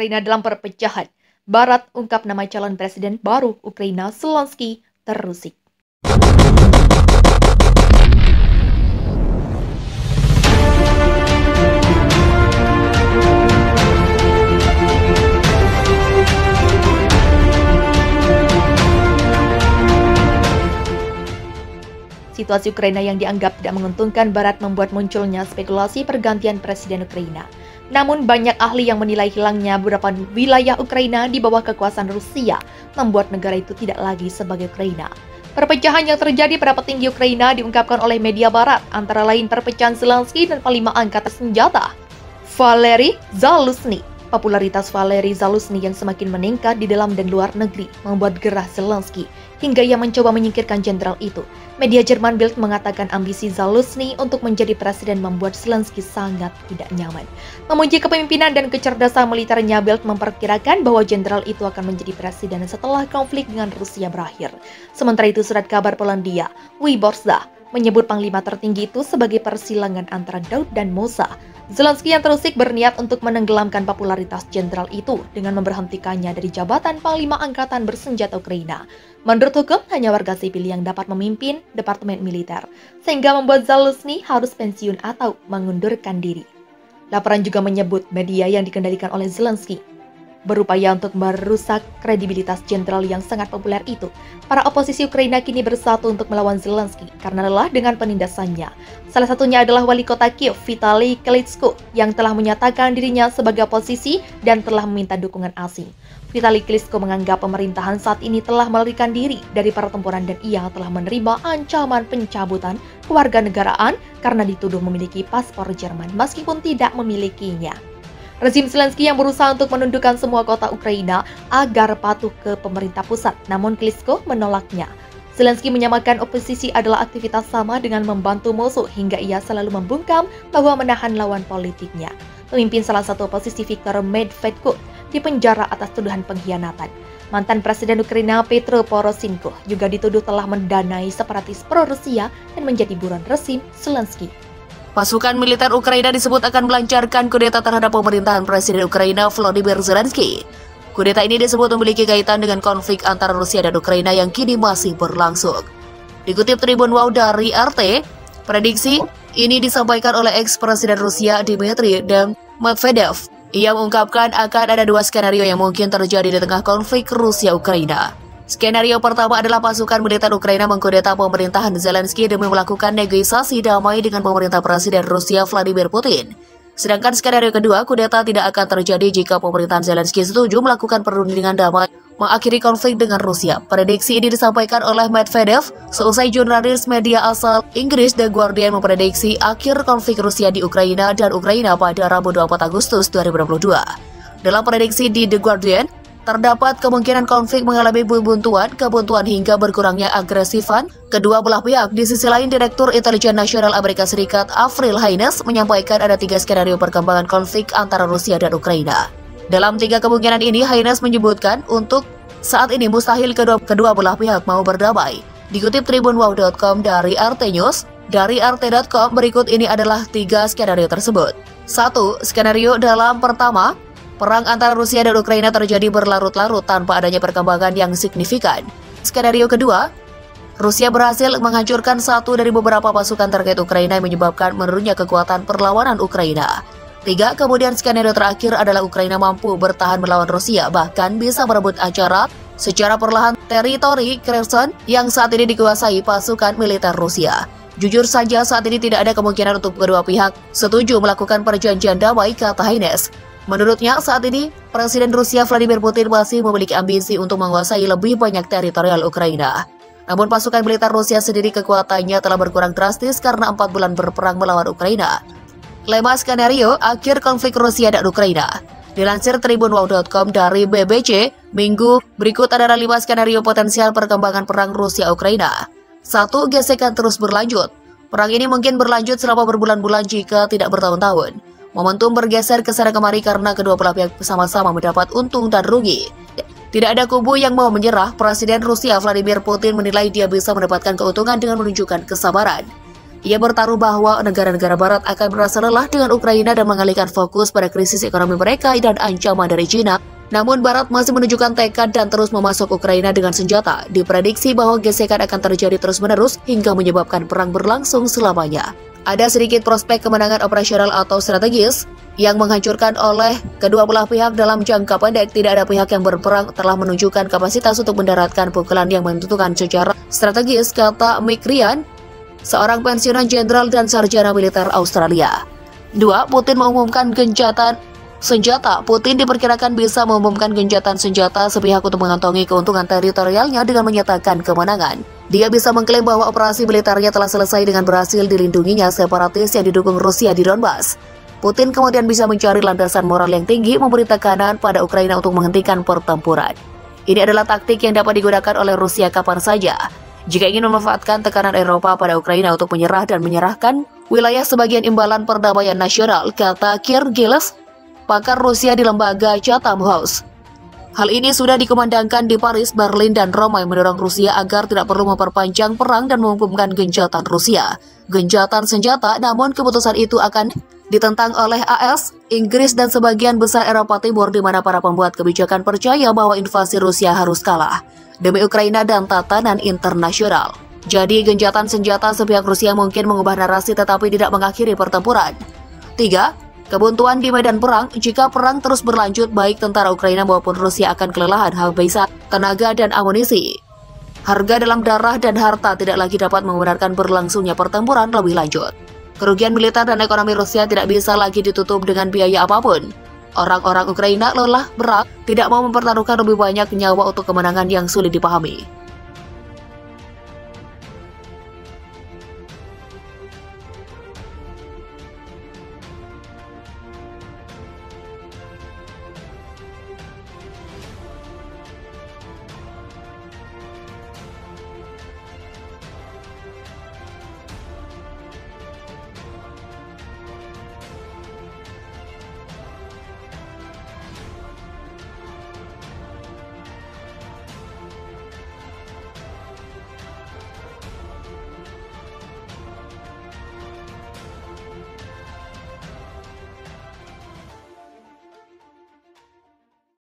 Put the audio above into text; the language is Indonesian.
Ukraina dalam perpecahan. Barat ungkap nama calon presiden baru Ukraina, Zelensky, terusik. Situasi Ukraina yang dianggap tidak menguntungkan Barat membuat munculnya spekulasi pergantian presiden Ukraina. Namun banyak ahli yang menilai hilangnya beberapa wilayah Ukraina di bawah kekuasaan Rusia membuat negara itu tidak lagi sebagai Ukraina. Perpecahan yang terjadi pada petinggi Ukraina diungkapkan oleh media Barat, antara lain perpecahan Zelensky dan Panglima Angkatan Senjata Valery Zaluzhny. Popularitas Valery Zaluzhny yang semakin meningkat di dalam dan luar negeri membuat gerah Zelensky hingga ia mencoba menyingkirkan jenderal itu. Media Jerman Bild mengatakan ambisi Zaluzhny untuk menjadi presiden membuat Zelensky sangat tidak nyaman. Memuji kepemimpinan dan kecerdasan militernya, Bild memperkirakan bahwa jenderal itu akan menjadi presiden setelah konflik dengan Rusia berakhir. Sementara itu, surat kabar Polandia, Wyborcza, menyebut panglima tertinggi itu sebagai persilangan antara Daud dan Mosa. Zelensky yang terusik berniat untuk menenggelamkan popularitas jenderal itu dengan memberhentikannya dari jabatan Panglima Angkatan Bersenjata Ukraina. Menurut hukum, hanya warga sipil yang dapat memimpin departemen militer, sehingga membuat Zaluzhny harus pensiun atau mengundurkan diri. Laporan juga menyebut media yang dikendalikan oleh Zelensky berupaya untuk merusak kredibilitas jenderal yang sangat populer itu. Para oposisi Ukraina kini bersatu untuk melawan Zelensky karena lelah dengan penindasannya. Salah satunya adalah wali kota Kiev, Vitaly Klitschko, yang telah menyatakan dirinya sebagai oposisi dan telah meminta dukungan asing. Vitaly Klitschko menganggap pemerintahan saat ini telah melarikan diri dari pertempuran dan ia telah menerima ancaman pencabutan kewarganegaraan karena dituduh memiliki paspor Jerman meskipun tidak memilikinya. Rezim Zelensky yang berusaha untuk menundukkan semua kota Ukraina agar patuh ke pemerintah pusat, namun Klitschko menolaknya. Zelensky menyamakan oposisi adalah aktivitas sama dengan membantu musuh hingga ia selalu membungkam bahwa menahan lawan politiknya. Pemimpin salah satu oposisi Viktor Medvedchuk dipenjara atas tuduhan pengkhianatan. Mantan Presiden Ukraina Petro Poroshenko juga dituduh telah mendanai separatis pro-Rusia dan menjadi buron rezim Zelensky. Pasukan militer Ukraina disebut akan melancarkan kudeta terhadap pemerintahan Presiden Ukraina Volodymyr Zelensky. Kudeta ini disebut memiliki kaitan dengan konflik antara Rusia dan Ukraina yang kini masih berlangsung. Dikutip Tribun Wow dari RT, prediksi ini disampaikan oleh ex-presiden Rusia Dmitry Medvedev. Ia mengungkapkan akan ada dua skenario yang mungkin terjadi di tengah konflik Rusia-Ukraina. Skenario pertama adalah pasukan militer Ukraina mengkudeta pemerintahan Zelensky demi melakukan negosiasi damai dengan pemerintah Presiden Rusia Vladimir Putin. Sedangkan skenario kedua, kudeta tidak akan terjadi jika pemerintahan Zelensky setuju melakukan perundingan damai mengakhiri konflik dengan Rusia. Prediksi ini disampaikan oleh Medvedev seusai jurnalis media asal Inggris The Guardian memprediksi akhir konflik Rusia di Ukraina dan Ukraina pada Rabu 24 Agustus 2022. Dalam prediksi di The Guardian, terdapat kemungkinan konflik mengalami kebuntuan hingga berkurangnya agresifan kedua belah pihak. Di sisi lain, Direktur Intelijen Nasional Amerika Serikat Avril Haines menyampaikan ada 3 skenario perkembangan konflik antara Rusia dan Ukraina. Dalam 3 kemungkinan ini, Haines menyebutkan untuk saat ini mustahil kedua belah pihak mau berdamai. Dikutip tribunwow.com dari RT News, dari RT.com berikut ini adalah 3 skenario tersebut. 1. Skenario dalam pertama, perang antara Rusia dan Ukraina terjadi berlarut-larut tanpa adanya perkembangan yang signifikan. Skenario kedua, Rusia berhasil menghancurkan satu dari beberapa pasukan terkait Ukraina yang menyebabkan menurunnya kekuatan perlawanan Ukraina. 3. Kemudian skenario terakhir adalah Ukraina mampu bertahan melawan Rusia, bahkan bisa merebut secara perlahan teritori Kherson yang saat ini dikuasai pasukan militer Rusia. Jujur saja saat ini tidak ada kemungkinan untuk kedua pihak setuju melakukan perjanjian damai, kata Haines. Menurutnya, saat ini, Presiden Rusia Vladimir Putin masih memiliki ambisi untuk menguasai lebih banyak teritorial Ukraina. Namun pasukan militer Rusia sendiri kekuatannya telah berkurang drastis karena 4 bulan berperang melawan Ukraina. 5 skenario akhir konflik Rusia dan Ukraina. Dilansir tribunwow.com dari BBC, minggu berikut adalah 5 skenario potensial perkembangan perang Rusia-Ukraina. 1. Gesekan terus berlanjut. Perang ini mungkin berlanjut selama berbulan-bulan jika tidak bertahun-tahun. Momentum bergeser ke sana kemari karena kedua belah pihak sama-sama mendapat untung dan rugi. Tidak ada kubu yang mau menyerah. Presiden Rusia Vladimir Putin menilai dia bisa mendapatkan keuntungan dengan menunjukkan kesabaran. Ia bertaruh bahwa negara-negara barat akan merasa lelah dengan Ukraina dan mengalihkan fokus pada krisis ekonomi mereka dan ancaman dari China. Namun barat masih menunjukkan tekad dan terus memasok Ukraina dengan senjata. Diprediksi bahwa gesekan akan terjadi terus-menerus hingga menyebabkan perang berlangsung selamanya. Ada sedikit prospek kemenangan operasional atau strategis yang menghancurkan oleh kedua belah pihak dalam jangka pendek. Tidak ada pihak yang berperang telah menunjukkan kapasitas untuk mendaratkan pukulan yang menentukan secara strategis, kata Mick Ryan, seorang pensiunan jenderal dan sarjana militer Australia. 2. Putin mengumumkan gencatan senjata. Putin diperkirakan bisa mengumumkan gencatan senjata sepihak untuk mengantongi keuntungan teritorialnya dengan menyatakan kemenangan. Dia bisa mengklaim bahwa operasi militernya telah selesai dengan berhasil dilindunginya separatis yang didukung Rusia di Donbas. Putin kemudian bisa mencari landasan moral yang tinggi memberi tekanan pada Ukraina untuk menghentikan pertempuran. Ini adalah taktik yang dapat digunakan oleh Rusia kapan saja jika ingin memanfaatkan tekanan Eropa pada Ukraina untuk menyerah dan menyerahkan wilayah sebagian imbalan perdamaian nasional, kata Keir Giles, pakar Rusia di lembaga Chatham House. Hal ini sudah dikumandangkan di Paris, Berlin, dan Roma yang mendorong Rusia agar tidak perlu memperpanjang perang dan mengumumkan gencatan Rusia. Gencatan senjata, namun keputusan itu akan ditentang oleh AS, Inggris, dan sebagian besar Eropa Timur di mana para pembuat kebijakan percaya bahwa invasi Rusia harus kalah demi Ukraina dan tatanan internasional. Jadi gencatan senjata sepihak Rusia mungkin mengubah narasi tetapi tidak mengakhiri pertempuran. 3. Kebuntuan di medan perang. Jika perang terus berlanjut, baik tentara Ukraina maupun Rusia akan kelelahan habisan tenaga dan amunisi. Harga dalam darah dan harta tidak lagi dapat membenarkan berlangsungnya pertempuran lebih lanjut. Kerugian militer dan ekonomi Rusia tidak bisa lagi ditutup dengan biaya apapun. Orang-orang Ukraina lelah berat, tidak mau mempertaruhkan lebih banyak nyawa untuk kemenangan yang sulit dipahami.